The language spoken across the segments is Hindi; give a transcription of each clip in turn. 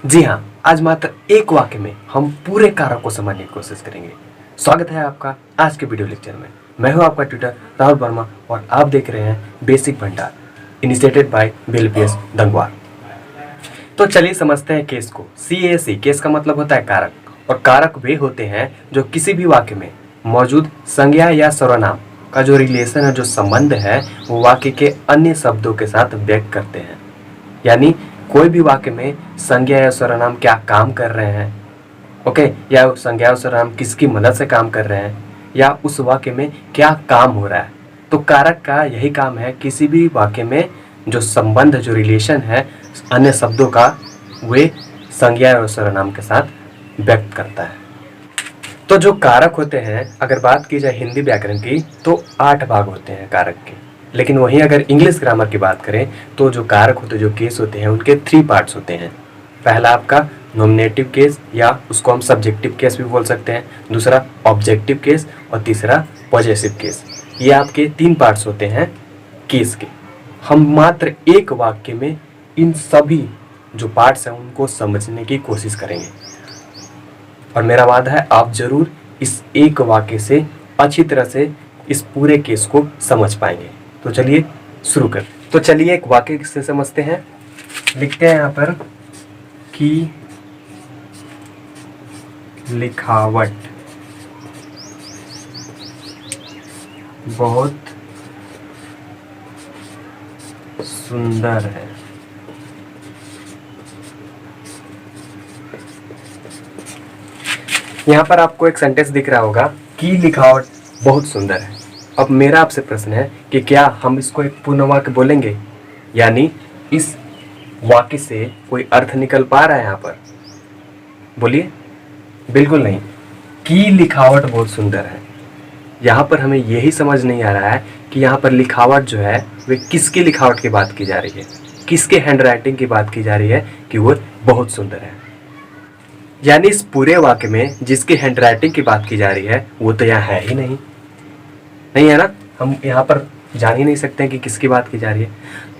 जी हाँ, आज मात्र एक वाक्य में हम पूरे कारक को समझने की कोशिश करेंगे। स्वागत है आपका आज के वीडियो लेक्चर में। मैं हूं आपका ट्यूटर राहुल वर्मा और आप देख रहे हैं बेसिक भंडार इनिशिएटेड बाय BLPS धनवार। तो चलिए समझते हैं केस को। CAC केस का मतलब होता है कारक, और कारक वे होते हैं जो किसी भी वाक्य में मौजूद संज्ञा या सर्वनाम का जो रिलेशन है, जो संबंध है, वो वाक्य के अन्य शब्दों के साथ व्यक्त करते हैं। यानी कोई भी वाक्य में संज्ञा या सर्वनाम क्या काम कर रहे हैं, ओके, या संज्ञा और सर्वनाम किसकी मदद से काम कर रहे हैं, या उस वाक्य में क्या काम हो रहा है। तो कारक का यही काम है, किसी भी वाक्य में जो संबंध, जो रिलेशन है अन्य शब्दों का, वे संज्ञा और सर्वनाम के साथ व्यक्त करता है। तो जो कारक होते हैं, अगर बात की जाए हिंदी व्याकरण की, तो 8 भाग होते हैं कारक के। लेकिन वहीं अगर इंग्लिश ग्रामर की बात करें तो जो कारक होते हैं, जो केस होते हैं, उनके 3 पार्ट्स होते हैं। पहला आपका नॉमिनेटिव केस, या उसको हम सब्जेक्टिव केस भी बोल सकते हैं, दूसरा ऑब्जेक्टिव केस, और तीसरा पॉजेसिव केस। ये आपके 3 पार्ट्स होते हैं केस के। हम मात्र एक वाक्य में इन सभी जो पार्ट्स हैं उनको समझने की कोशिश करेंगे, और मेरा वादा है आप जरूर इस एक वाक्य से अच्छी तरह से इस पूरे केस को समझ पाएंगे। तो चलिए शुरू कर। तो चलिए एक वाक्य से समझते हैं। लिखते हैं यहाँ पर कि लिखावट बहुत सुंदर है। यहाँ पर आपको एक सेंटेंस दिख रहा होगा कि लिखावट बहुत सुंदर है। अब मेरा आपसे प्रश्न है कि क्या हम इसको एक पूर्ण वाक्य बोलेंगे, यानी इस वाक्य से कोई अर्थ निकल पा रहा है यहाँ पर? बोलिए। बिल्कुल नहीं। कि लिखावट बहुत सुंदर है, यहाँ पर हमें यही समझ नहीं आ रहा है कि यहाँ पर लिखावट जो है वे किसकी लिखावट की बात की जा रही है, किसके हैंडराइटिंग की बात की जा रही है कि वो बहुत सुंदर है। यानी इस पूरे वाक्य में जिसकी हैंडराइटिंग की बात की जा रही है वो तो यहाँ है ही नहीं है ना। हम यहाँ पर जान ही नहीं सकते हैं कि किसकी बात की जा रही है।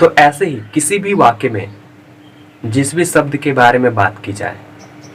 तो ऐसे ही किसी भी वाक्य में जिस भी शब्द के बारे में बात की जाए,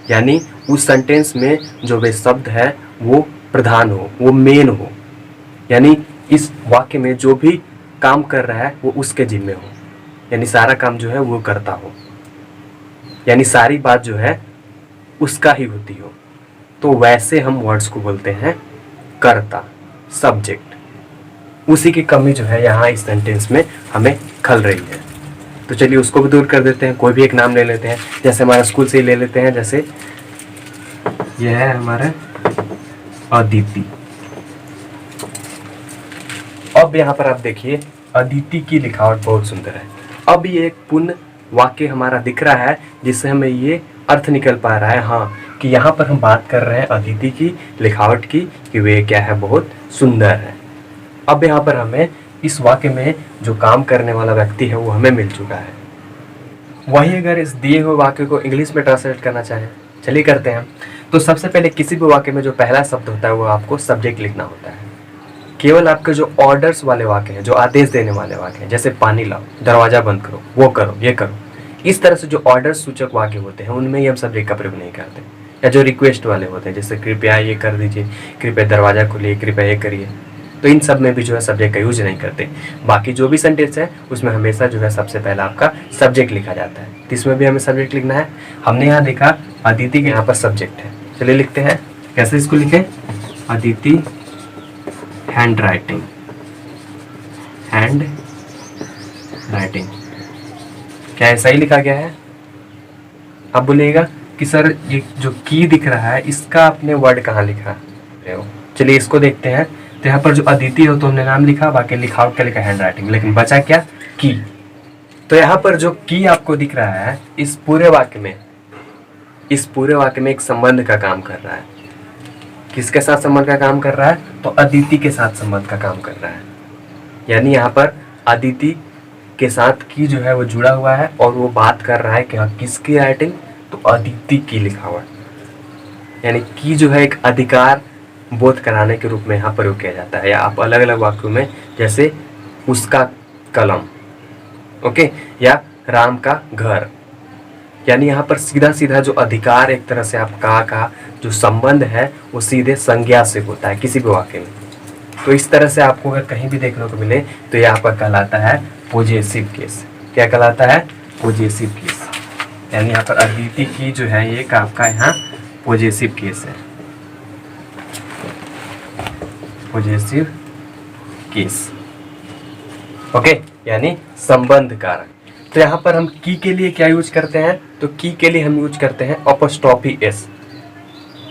यानी उस सेंटेंस में जो वे शब्द है वो प्रधान हो, वो मेन हो, यानी इस वाक्य में जो भी काम कर रहा है वो उसके जिम्मे हो, यानी सारा काम जो है वो करता हो, यानी सारी बात जो है उसका ही होती हो, तो वैसे हम वर्ड्स को बोलते हैं कर्ता, सब्जेक्ट। उसी की कमी जो है यहाँ इस सेंटेंस में हमें खल रही है। तो चलिए उसको भी दूर कर देते हैं। कोई भी एक नाम ले लेते हैं, जैसे हमारा स्कूल से ही ले लेते हैं। जैसे यह है हमारा अदिति। अब यहाँ पर आप देखिए, अदिति की लिखावट बहुत सुंदर है। अब ये एक पूर्ण वाक्य हमारा दिख रहा है जिससे हमें ये अर्थ निकल पा रहा है, हाँ, कि यहाँ पर हम बात कर रहे हैं अदिति की लिखावट की, कि वे क्या है, बहुत सुंदर है। अब यहाँ पर हमें इस वाक्य में जो काम करने वाला व्यक्ति है वो हमें मिल चुका है। वही अगर इस दिए हुए वाक्य को इंग्लिश में ट्रांसलेट करना चाहें, चलिए करते हैं। तो सबसे पहले किसी भी वाक्य में जो पहला शब्द होता है वो आपको सब्जेक्ट लिखना होता है। केवल आपके जो ऑर्डर्स वाले वाक्य हैं, जो आदेश देने वाले वाक्य हैं, जैसे पानी लाओ, दरवाजा बंद करो, वो करो, ये करो, इस तरह से जो ऑर्डर सूचक वाक्य होते हैं उनमें ही हम सब्जेक्ट का प्रयोग नहीं करते। या जो रिक्वेस्ट वाले होते हैं, जैसे कृपया ये कर दीजिए, कृपया दरवाजा खोलिए, कृपया ये करिए, तो इन सब में भी जो है सब्जेक्ट का यूज नहीं करते। बाकी जो भी सेंटेंस है उसमें हमेशा जो है सबसे पहला आपका सब्जेक्ट लिखा जाता है। तो इसमें भी हमें सब्जेक्ट लिखना है। हमने यहाँ देखा अदिति के यहाँ पर सब्जेक्ट है, चलिए लिखते हैं। कैसे इसको लिखें? अदिति हैंड राइटिंग, क्या ऐसा ही लिखा गया है? अब बोलिएगा कि सर ये जो की दिख रहा है इसका आपने वर्ड कहाँ लिखा है? चलिए इसको देखते हैं। तो यहाँ पर जो अदिति हो तो हमने नाम लिखा, बाकी लिखावट क्या लिखा? Hand writing. लेकिन बचा क्या? की। तो यहाँ पर जो की आपको दिख रहा है इस पूरे वाक्य में एक संबंध का काम कर रहा है। किसके साथ संबंध का काम कर रहा है? तो अदिति के साथ संबंध का काम कर रहा है। यानी यहाँ पर अदिति के साथ की जो है वो जुड़ा हुआ है, और वो बात कर रहा है कि हाँ किसकी राइटिंग? तो अदिति की लिखावट। यानी की जो है एक अधिकार बोध कराने के रूप में यहाँ प्रयोग किया जाता है। या आप अलग अलग वाक्यों में, जैसे उसका कलम, ओके, या राम का घर, यानी यहाँ पर सीधा सीधा जो अधिकार एक तरह से आप का जो संबंध है वो सीधे संज्ञा से होता है किसी भी वाक्य में। तो इस तरह से आपको अगर कहीं भी देखने को मिले तो यहाँ पर कहलाता है पॉजेसिव केस। क्या कहलाता है? Possessive case. यानी यहाँ पर अदिति की जो है ये आपका यहाँ पॉजेसिव केस है, पॉजेसिव केस। ओके, यानी संबंध कारक। तो यहाँ पर हम की के लिए क्या यूज करते हैं? तो की के लिए हम यूज करते हैं अपॉस्ट्रोफी एस।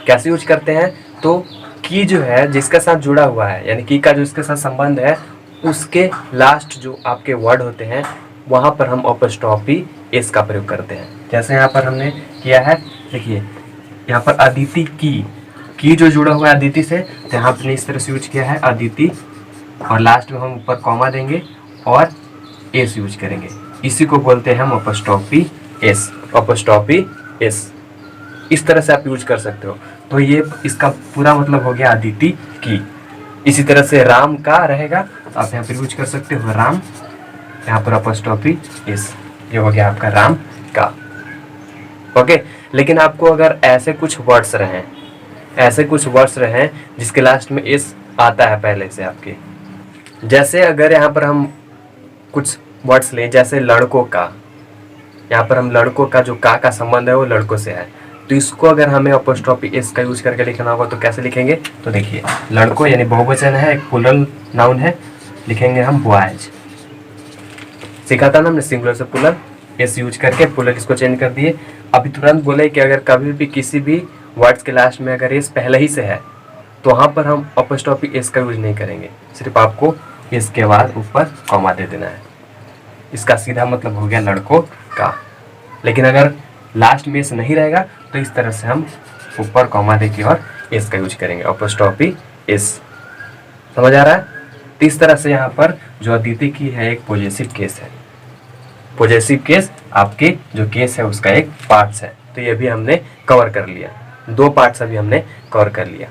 कैसे यूज करते हैं? तो की जो है जिसके साथ जुड़ा हुआ है, यानी की का जो इसके साथ संबंध है, उसके लास्ट जो आपके वर्ड होते हैं वहाँ पर हम अपॉस्ट्रोफी एस का प्रयोग करते हैं। जैसे यहाँ पर हमने किया है, देखिए यहाँ पर अदिति की जो जुड़ा हुआ है अदिति से, तो यहाँ पर इस तरह से यूज किया है अदिति, और लास्ट में हम ऊपर कॉमा देंगे और एस यूज करेंगे। इसी को बोलते हैं हम अपॉस्ट्रोफी एस, अपॉस्ट्रोफी एस। इस तरह से आप यूज कर सकते हो। तो ये इसका पूरा मतलब हो गया अदिति की। इसी तरह से राम का रहेगा, आप यहाँ पर यूज कर सकते हो राम, यहाँ पर अपॉस्ट्रोफी एस, ये हो गया आपका राम का। ओके, लेकिन आपको अगर ऐसे कुछ वर्ड्स रहें जिसके लास्ट में एस आता है पहले से आपके, जैसे अगर यहाँ पर हम कुछ वर्ड्स लें जैसे लड़कों का, यहाँ पर हम लड़कों का जो का संबंध है वो लड़कों से है, तो इसको अगर हमें अपॉस्ट्रोफी एस का यूज करके लिखना होगा तो कैसे लिखेंगे? तो देखिए लड़कों यानी बहुवचन है, एक प्लूरल नाउन है, लिखेंगे हम बॉयज। सीखा था ना हमने सिंगुलर से प्लूरल, एस यूज करके प्लूरल इसको चेंज कर दिए। अभी तुरंत बोले कि अगर कभी भी किसी भी वर्ड्स के लास्ट में अगर एस पहले ही से है तो वहाँ पर हम अपॉस्ट्रोफी एस का यूज नहीं करेंगे, सिर्फ आपको एस के बाद ऊपर कॉमा दे देना है। इसका सीधा मतलब हो गया लड़कों का। लेकिन अगर लास्ट में एस नहीं रहेगा तो इस तरह से हम ऊपर कॉमा देके और एस का यूज करेंगे, अपॉस्ट्रोफी एस। समझ आ रहा है? तो इस तरह से यहाँ पर जो अदिति की है एक पॉजेसिव केस है। पॉजेसिव केस आपके जो केस है उसका एक पार्ट्स है। तो ये भी हमने कवर कर लिया, 2 पार्ट्स अभी हमने कवर कर लिया।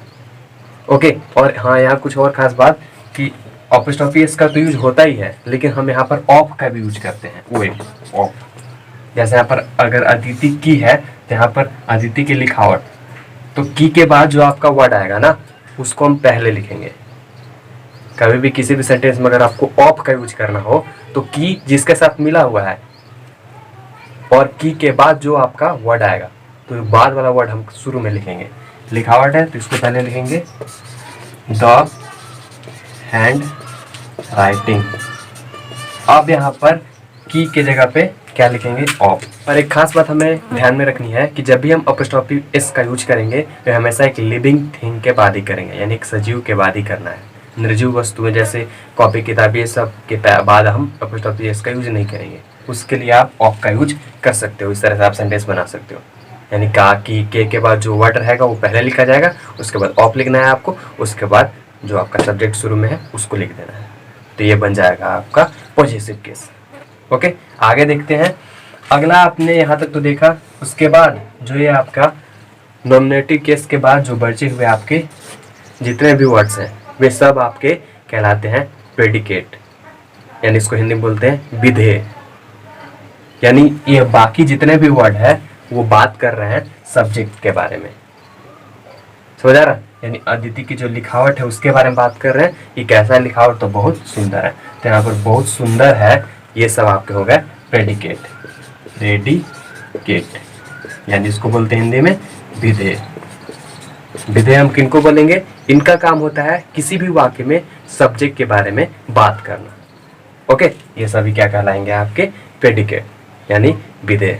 ओके, और हाँ यहाँ कुछ और खास बात कि अपॉस्ट्रोफी एस का तो यूज होता ही है, लेकिन हम यहाँ पर ऑफ का भी यूज करते हैं। वो एक ऑफ, जैसे यहाँ पर अगर अदिति की है तो यहाँ पर अदिति की लिखावट, तो की के बाद जो आपका वर्ड आएगा ना उसको हम पहले लिखेंगे। कभी भी किसी भी सेंटेंस में अगर आपको ऑफ का यूज करना हो तो की जिसके साथ मिला हुआ है और की के बाद जो आपका वर्ड आएगा तो बाद वाला वर्ड हम शुरू में लिखेंगे। लिखावट है तो इसको पहले लिखेंगे द हैंड राइटिंग। अब यहाँ पर की के जगह पे क्या लिखेंगे? ऑफ। और एक खास बात हमें ध्यान में रखनी है कि जब भी हम अपॉस्ट्रोफी एस का यूज करेंगे तो हमेशा एक लिविंग थिंग के बाद ही करेंगे, यानी एक सजीव के बाद ही करना है। निर्जीव वस्तुएं जैसे कॉपी किताब ये सब के बाद हम अपॉस्ट्रोफी एस का यूज नहीं करेंगे। उसके लिए आप ऑफ का यूज कर सकते हो। इस तरह से आप सेंटेंस बना सकते हो, यानी का की के बाद जो वर्ड रहेगा वो पहले लिखा जाएगा, उसके बाद ऑफ लिखना है आपको, उसके बाद जो आपका सब्जेक्ट शुरू में है उसको लिख देना है। तो ये बन जाएगा आपका पॉजेसिव केस। ओके, आगे देखते हैं। अगला आपने यहाँ तक तो देखा, उसके बाद जो ये आपका नॉमिनेटिव केस के बाद जो बचे हुए आपके जितने भी वर्ड्स हैं वे सब आपके कहलाते हैं प्रेडिकेट, यानी इसको हिंदी में बोलते हैं विधेय। यानी ये बाकी जितने भी वर्ड है वो बात कर रहे हैं सब्जेक्ट के बारे में। समझ आ रहा? यानी अदिति की जो लिखावट है उसके बारे में बात कर रहे हैं। ये कैसा है लिखावट? तो बहुत सुंदर है। तो यहाँ पर बहुत सुंदर है, ये सब आपके हो गए प्रेडिकेट, प्रेडिकेट, यानी इसको बोलते हैं हिंदी में विधेय। विधेय हम किनको बोलेंगे? इनका काम होता है किसी भी वाक्य में सब्जेक्ट के बारे में बात करना। ओके, ये सभी क्या कहलाएंगे? आपके प्रेडिकेट यानी विधेय।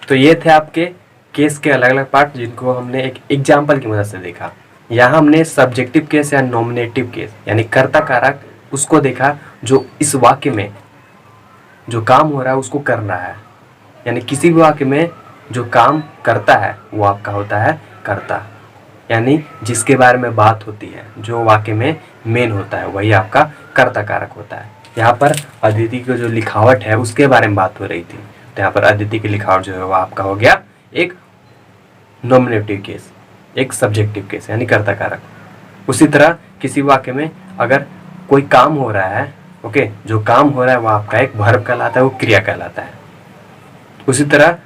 तो ये थे आपके केस के अलग अलग पार्ट जिनको हमने एक एग्जाम्पल की मदद से देखा। यहाँ हमने सब्जेक्टिव केस या नॉमिनेटिव केस यानी कर्ता कारक उसको देखा जो इस वाक्य में जो काम हो रहा है उसको कर रहा है। यानी किसी भी वाक्य में जो काम करता है वो आपका होता है कर्ता, यानी जिसके बारे में बात होती है, जो वाक्य में मेन होता है वही आपका कर्ता कारक होता है। यहाँ पर अदिति की जो लिखावट है उसके बारे में बात हो रही थी, तो यहाँ पर अदिति की लिखावट जो है वो आपका हो गया एक नॉमिनेटिव केस, एक सब्जेक्टिव केस यानी कर्ता कारक। उसी तरह किसी वाक्य में अगर कोई काम हो रहा है, ओके, जो काम हो रहा है वो आपका एक वर्ब कहलाता है, वो क्रिया कहलाता है। उसी तरह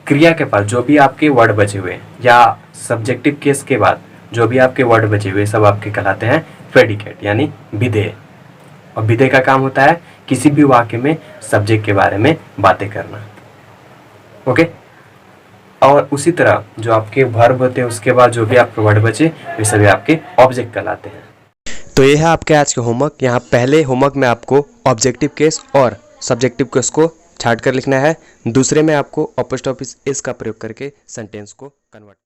क्रिया के पास जो भी आपके वर्ड बचे हुए या सब्जेक्टिव केस के बाद जो भी आपके वर्ड बचे हुए सब आपके कहलाते हैं प्रेडिकेट यानी विधेय। और विधेय का काम होता है किसी भी वाक्य में सब्जेक्ट के बारे में बातें करना। ओके, और उसी तरह जो आपके वर्ब होते हैं उसके बाद जो भी आपके वर्ड बचे वे सभी आपके ऑब्जेक्ट कहलाते हैं। तो ये है आपके आज के होमवर्क। यहाँ पहले होमवर्क में आपको ऑब्जेक्टिव केस और सब्जेक्टिव केस को छाट कर लिखना है, दूसरे में आपको अपोस्ट्रोफी एस का प्रयोग करके सेंटेंस को कन्वर्ट